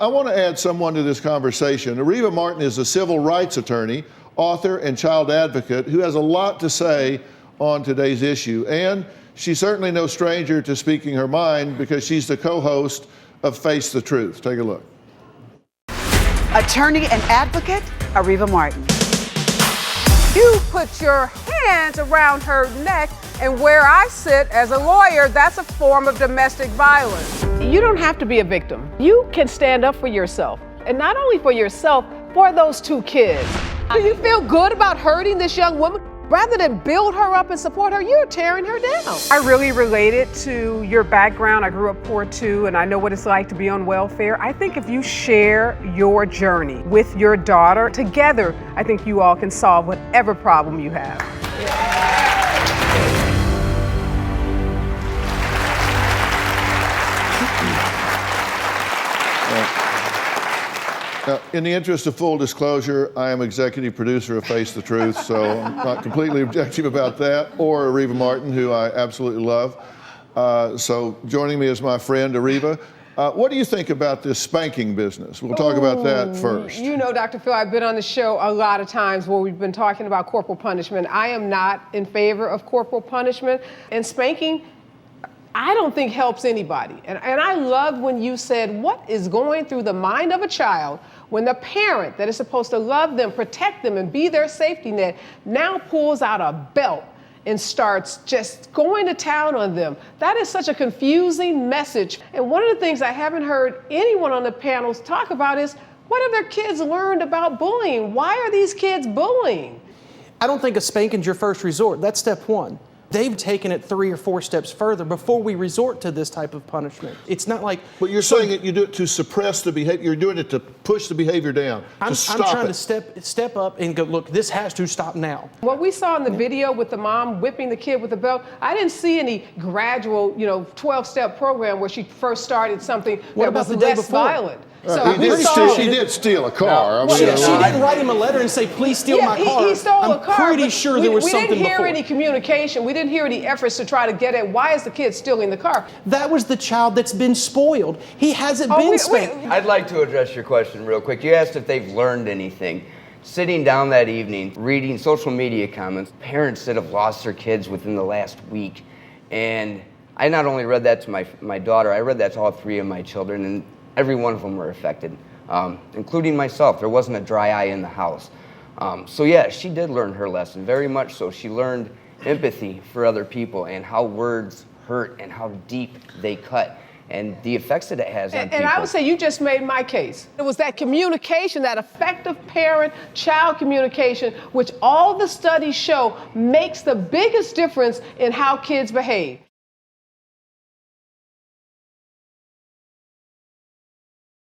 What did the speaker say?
I want to add someone to this conversation. Areva Martin is a civil rights attorney, author, and child advocate who has a lot to say on today's issue. And she's certainly no stranger to speaking her mind because she's the co-host of Face the Truth. Take a look. Attorney and advocate, Areva Martin. You put your hands around her neck, and where I sit as a lawyer, that's a form of domestic violence. You don't have to be a victim. You can stand up for yourself, and not only for yourself, for those two kids. Do you feel good about hurting this young woman? Rather than build her up and support her, you're tearing her down. I really related to your background. I grew up poor too, and I know what it's like to be on welfare. I think if you share your journey with your daughter, together, I think you all can solve whatever problem you have. Now, in the interest of full disclosure, I am executive producer of Face the Truth, so I'm not completely objective about that, or Areva Martin, who I absolutely love. So joining me is my friend, Areva. What do you think about this spanking business? We'll talk about that first. You know, Dr. Phil, I've been on the show a lot of times where we've been talking about corporal punishment. I am not in favor of corporal punishment, and spanking, I don't think helps anybody. And I love when you said, what is going through the mind of a child when the parent that is supposed to love them, protect them, and be their safety net now pulls out a belt and starts just going to town on them. That is such a confusing message. And one of the things I haven't heard anyone on the panels talk about is, what have their kids learned about bullying? Why are these kids bullying? I don't think a spanking's your first resort. That's step one. They've taken it 3 or 4 steps further before we resort to this type of punishment. It's not like... But you're saying that you do it to suppress the behavior. You're doing it to push the behavior down, to stop it. I'm trying to step up and go, look, this has to stop now. What we saw in the video with the mom whipping the kid with a belt, I didn't see any gradual, 12-step program where she first started something that was less violent. So she did steal a car. She didn't write him a letter and say, please steal my car. He stole a car. I'm pretty sure there was something before. We didn't hear any communication. We didn't hear any efforts to try to get at why is the kid stealing the car. That was the child that's been spoiled. He hasn't been spanked. I'd like to address your question real quick. You asked if they've learned anything. Sitting down that evening, reading social media comments, parents that have lost their kids within the last week. And I not only read that to my daughter, I read that to all 3 of my children, and every one of them were affected, including myself. There wasn't a dry eye in the house. So yeah, she did learn her lesson, very much so. She learned empathy for other people and how words hurt and how deep they cut and the effects that it has on people. And I would say you just made my case. It was that communication, that effective parent-child communication, which all the studies show makes the biggest difference in how kids behave.